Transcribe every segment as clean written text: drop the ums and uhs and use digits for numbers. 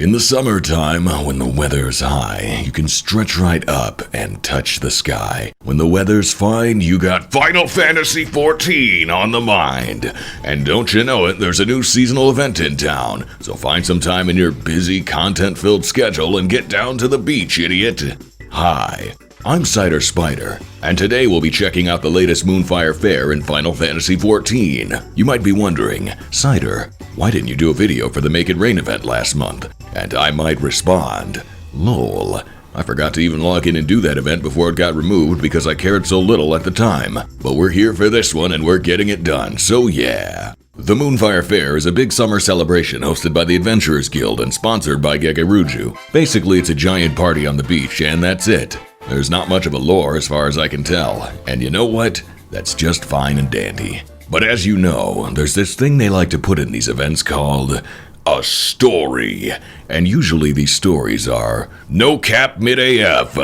In the summertime, when the weather's high, you can stretch right up and touch the sky. When the weather's fine, you got Final Fantasy XIV on the mind. And don't you know it, there's a new seasonal event in town. So find some time in your busy, content-filled schedule and get down to the beach, idiot. Hi, I'm Cider Spider, and today we'll be checking out the latest Moonfire Faire in Final Fantasy XIV. You might be wondering, Cider, why didn't you do a video for the Make It Rain event last month? And I might respond, lol, I forgot to even log in and do that event before it got removed because I cared so little at the time. But we're here for this one and we're getting it done, so yeah. The Moonfire Faire is a big summer celebration hosted by the Adventurers Guild and sponsored by Gegeruju. Basically, it's a giant party on the beach and that's it. There's not much of a lore as far as I can tell, and you know what? That's just fine and dandy. But as you know, there's this thing they like to put in these events called a story. And usually these stories are no cap mid-AF.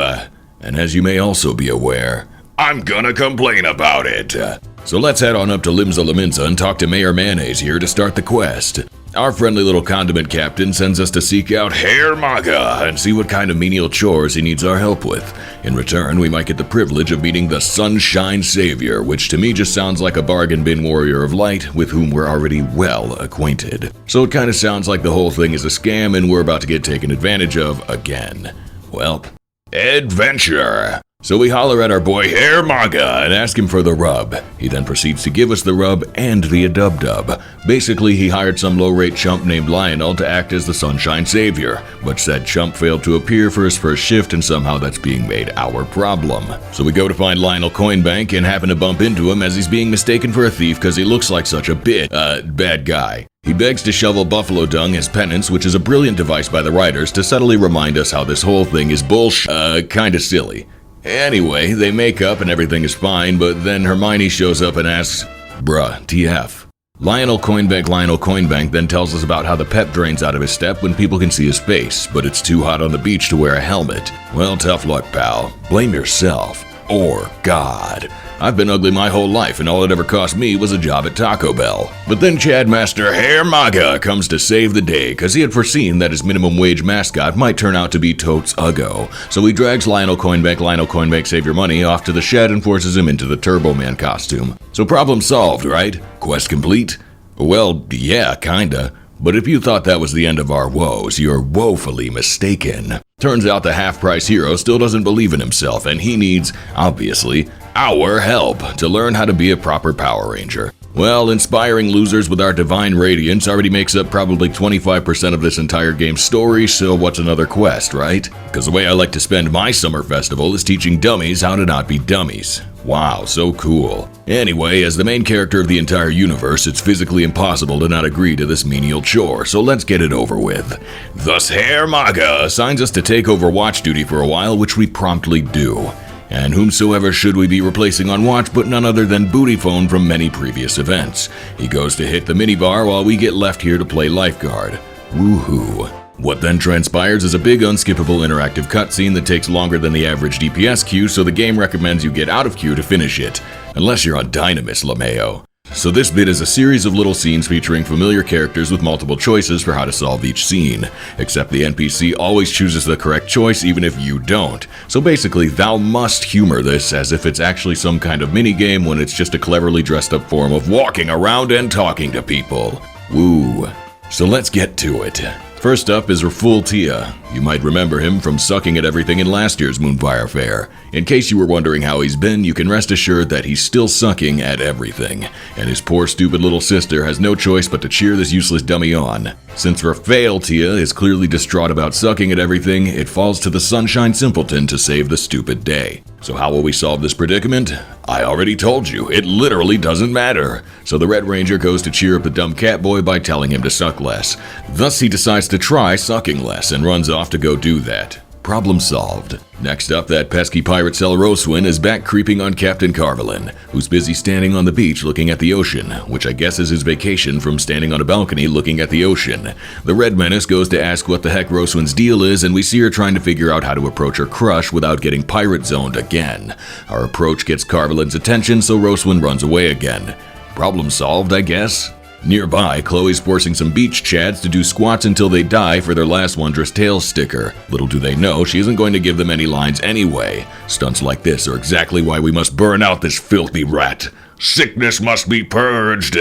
And as you may also be aware, I'm gonna complain about it. So let's head on up to Limsa Laminsa and talk to Mayor Mayonnaise here to start the quest. Our friendly little condiment captain sends us to seek out Herr Maga and see what kind of menial chores he needs our help with. In return, we might get the privilege of meeting the Sunshine Savior, which to me just sounds like a bargain bin warrior of light with whom we're already well acquainted. So it kind of sounds like the whole thing is a scam and we're about to get taken advantage of again. Well, adventure! So we holler at our boy Herr Maga and ask him for the rub. He then proceeds to give us the rub and the adub-dub. Basically, he hired some low-rate chump named Lionel to act as the Sunshine Savior, but said chump failed to appear for his first shift and somehow that's being made our problem. So we go to find Lionel Coinbank and happen to bump into him as he's being mistaken for a thief because he looks like such a bad guy. He begs to shovel buffalo dung as penance, which is a brilliant device by the writers to subtly remind us how this whole thing is kinda silly. Anyway, they make up and everything is fine, but then Hermione shows up and asks, bruh, TF. Lionel Coinbank then tells us about how the pep drains out of his step when people can see his face, but it's too hot on the beach to wear a helmet. Well, tough luck, pal. Blame yourself. Or God. I've been ugly my whole life and all it ever cost me was a job at Taco Bell. But then Chad Master Herr Maga comes to save the day because he had foreseen that his minimum wage mascot might turn out to be Totes Uggo. So he drags Lionel Coinbank save your money off to the shed and forces him into the Turbo Man costume. So problem solved, right? Quest complete? Well, yeah, kinda. But if you thought that was the end of our woes, you're woefully mistaken. Turns out the half-price hero still doesn't believe in himself and he needs, obviously, our help to learn how to be a proper Power Ranger. Well, inspiring losers with our divine radiance already makes up probably 25% of this entire game's story, so what's another quest, right? Because the way I like to spend my summer festival is teaching dummies how to not be dummies. Wow, so cool. Anyway, as the main character of the entire universe, it's physically impossible to not agree to this menial chore, so let's get it over with. Thus, Herr Maga assigns us to take over watch duty for a while, which we promptly do. And whomsoever should we be replacing on watch but none other than Booty Phone from many previous events. He goes to hit the minibar while we get left here to play lifeguard. Woohoo. What then transpires is a big unskippable interactive cutscene that takes longer than the average DPS queue, so the game recommends you get out of queue to finish it. Unless you're on Dynamis, LeMayo. So this bit is a series of little scenes featuring familiar characters with multiple choices for how to solve each scene. Except the NPC always chooses the correct choice even if you don't. So basically, thou must humor this as if it's actually some kind of minigame when it's just a cleverly dressed up form of walking around and talking to people. Woo. So let's get to it. First up is Raful Tia. You might remember him from sucking at everything in last year's Moonfire Faire. In case you were wondering how he's been, you can rest assured that he's still sucking at everything. And his poor stupid little sister has no choice but to cheer this useless dummy on. Since Raful Tia is clearly distraught about sucking at everything, it falls to the Sunshine Simpleton to save the stupid day. So how will we solve this predicament? I already told you, it literally doesn't matter. So the Red Ranger goes to cheer up the dumb cat boy by telling him to suck less. Thus he decides to try sucking less and runs off to go do that. Problem solved. Next up, that pesky pirate Cell Roswin is back creeping on Captain Carvelin, who's busy standing on the beach looking at the ocean, which I guess is his vacation from standing on a balcony looking at the ocean. The Red Menace goes to ask what the heck Roswin's deal is, and we see her trying to figure out how to approach her crush without getting pirate zoned again. Our approach gets Carvelin's attention, so Roswin runs away again. Problem solved, I guess? Nearby, Chloe's forcing some beach chads to do squats until they die for their last Wondrous Tales sticker. Little do they know, she isn't going to give them any lines anyway. Stunts like this are exactly why we must burn out this filthy rat. Sickness must be purged.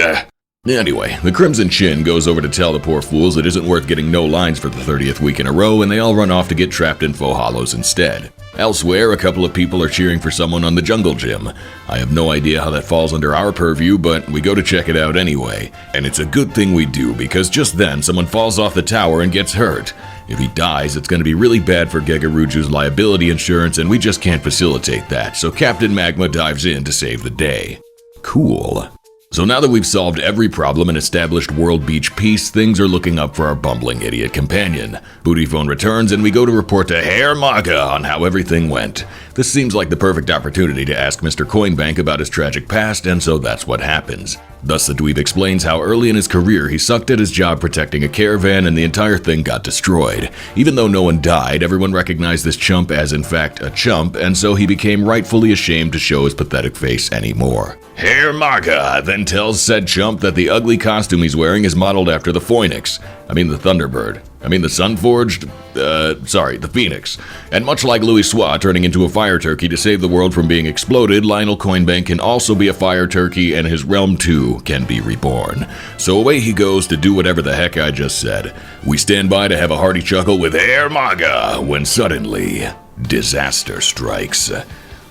Anyway, the Crimson Chin goes over to tell the poor fools it isn't worth getting no lines for the 30th week in a row, and they all run off to get trapped in faux hollows instead. Elsewhere, a couple of people are cheering for someone on the jungle gym. I have no idea how that falls under our purview, but we go to check it out anyway. And it's a good thing we do, because just then someone falls off the tower and gets hurt. If he dies, it's going to be really bad for Gegaruju's liability insurance, and we just can't facilitate that, so Captain Magma dives in to save the day. Cool. So now that we've solved every problem and established world beach peace, things are looking up for our bumbling idiot companion. Bootyphone returns and we go to report to Herr Maga on how everything went. This seems like the perfect opportunity to ask Mr. Coinbank about his tragic past, and so that's what happens. Thus the dweeb explains how early in his career he sucked at his job protecting a caravan and the entire thing got destroyed. Even though no one died, everyone recognized this chump as in fact a chump, and so he became rightfully ashamed to show his pathetic face anymore. Herr Maga then tells said chump that the ugly costume he's wearing is modeled after the Phoenix. The Thunderbird. The Sun-Forged? The Phoenix. And much like Louis Soix turning into a fire turkey to save the world from being exploded, Lionel Coinbank can also be a fire turkey and his realm too can be reborn. So away he goes to do whatever the heck I just said. We stand by to have a hearty chuckle with Herr Maga when suddenly, disaster strikes.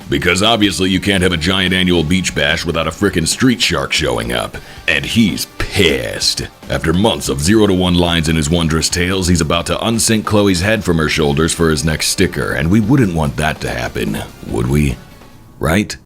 Because obviously you can't have a giant annual beach bash without a frickin' street shark showing up. And he's pissed. After months of 0-1 lines in his Wondrous Tales, he's about to unsink Chloe's head from her shoulders for his next sticker, and we wouldn't want that to happen, would we? Right?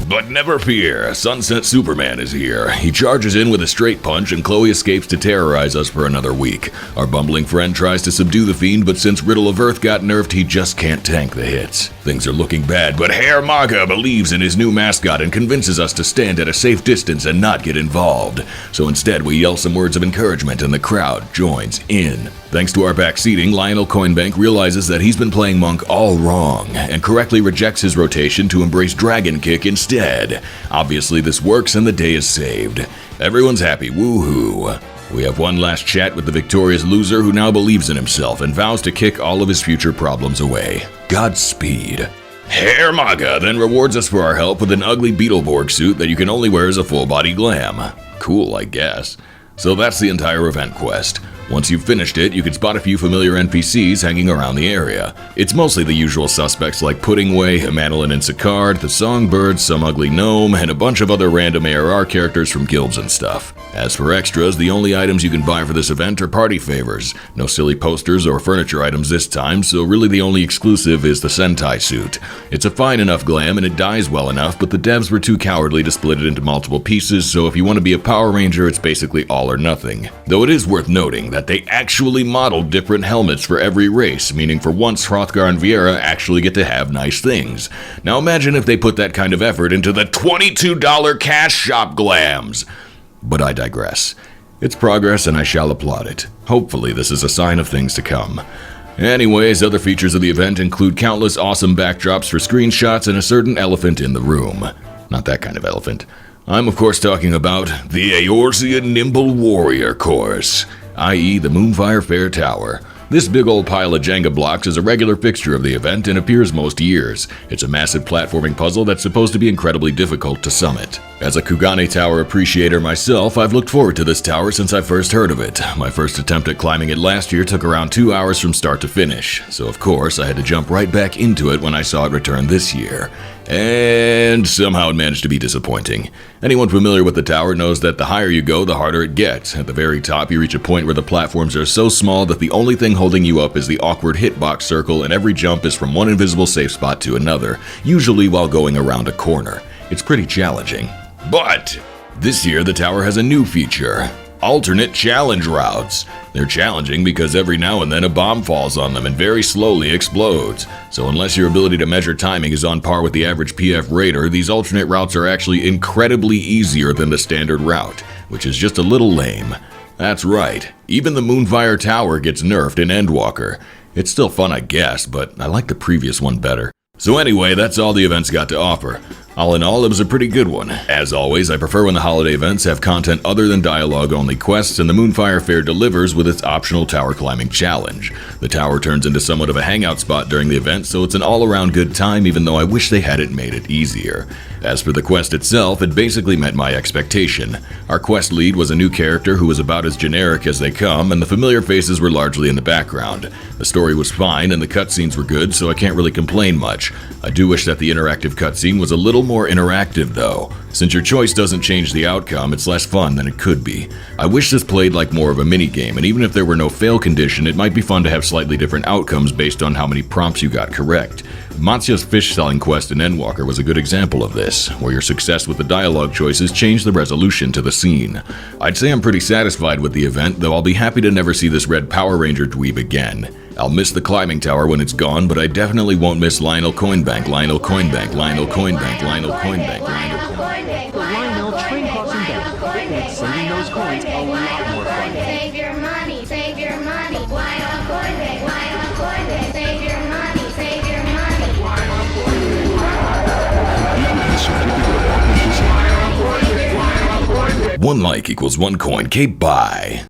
But never fear, Sunset Superman is here. He charges in with a straight punch and Chloe escapes to terrorize us for another week. Our bumbling friend tries to subdue the fiend, but since Riddle of Earth got nerfed, he just can't tank the hits. Things are looking bad, but Herr Maga believes in his new mascot and convinces us to stand at a safe distance and not get involved. So instead we yell some words of encouragement and the crowd joins in. Thanks to our backseating, Lionel Coinbank realizes that he's been playing Monk all wrong and correctly rejects his rotation to embrace Dragon Kick instead. Obviously this works and the day is saved. Everyone's happy, woohoo. We have one last chat with the victorious loser who now believes in himself and vows to kick all of his future problems away. Godspeed. Herr Maga then rewards us for our help with an ugly Beetleborg suit that you can only wear as a full-body glam. Cool, I guess. So that's the entire event quest. Once you've finished it, you can spot a few familiar NPCs hanging around the area. It's mostly the usual suspects like Puddingway, Manolin and Sicard, the Songbirds, some ugly gnome, and a bunch of other random ARR characters from guilds and stuff. As for extras, the only items you can buy for this event are party favors. No silly posters or furniture items this time, so really the only exclusive is the Sentai suit. It's a fine enough glam and it dies well enough, but the devs were too cowardly to split it into multiple pieces, so if you want to be a Power Ranger, it's basically all or nothing. Though it is worth noting that they actually modeled different helmets for every race, meaning for once Hrothgar and Viera actually get to have nice things. Now imagine if they put that kind of effort into the $22 cash shop glams. But I digress. It's progress and I shall applaud it. Hopefully this is a sign of things to come. Anyways, other features of the event include countless awesome backdrops for screenshots and a certain elephant in the room. Not that kind of elephant. I'm of course talking about the Eorzean Nimble Warrior course, i.e. the Moonfire Faire Tower. This big old pile of Jenga blocks is a regular fixture of the event and appears most years. It's a massive platforming puzzle that's supposed to be incredibly difficult to summit. As a Kugane Tower appreciator myself, I've looked forward to this tower since I first heard of it. My first attempt at climbing it last year took around 2 hours from start to finish, so of course I had to jump right back into it when I saw it return this year. And somehow it managed to be disappointing. Anyone familiar with the tower knows that the higher you go, the harder it gets. At the very top, you reach a point where the platforms are so small that the only thing holding you up is the awkward hitbox circle, and every jump is from one invisible safe spot to another, usually while going around a corner. It's pretty challenging. But this year, the tower has a new feature. Alternate challenge routes. They're challenging because every now and then a bomb falls on them and very slowly explodes. So unless your ability to measure timing is on par with the average PF raider, these alternate routes are actually incredibly easier than the standard route, which is just a little lame. That's right, even the Moonfire Tower gets nerfed in Endwalker. It's still fun I guess, but I like the previous one better. So anyway, that's all the event's got to offer. All in all, it was a pretty good one. As always, I prefer when the holiday events have content other than dialogue-only quests, and the Moonfire Faire delivers with its optional tower climbing challenge. The tower turns into somewhat of a hangout spot during the event, so it's an all-around good time, even though I wish they hadn't made it easier. As for the quest itself, it basically met my expectation. Our quest lead was a new character who was about as generic as they come, and the familiar faces were largely in the background. The story was fine, and the cutscenes were good, so I can't really complain much. I do wish that the interactive cutscene was a little more interactive though. Since your choice doesn't change the outcome, it's less fun than it could be. I wish this played like more of a minigame, and even if there were no fail condition, it might be fun to have slightly different outcomes based on how many prompts you got correct. Matsu's fish selling quest in Endwalker was a good example of this, where your success with the dialogue choices changed the resolution to the scene. I'd say I'm pretty satisfied with the event, though I'll be happy to never see this red Power Ranger dweeb again. I'll miss the climbing tower when it's gone, but I definitely won't miss Lionel Coinbank, Lionel Coinbank, Lionel Coinbank, Lionel Coinbank, Lionel Coinbank. The Lionel train crossing bank. It makes saving those coins a lot more fun. Save your money, save your money. Lionel Coinbank, Lionel Coinbank. Save your money, save your money. Lionel Coinbank. 1 like equals 1 coin. Okay, bye.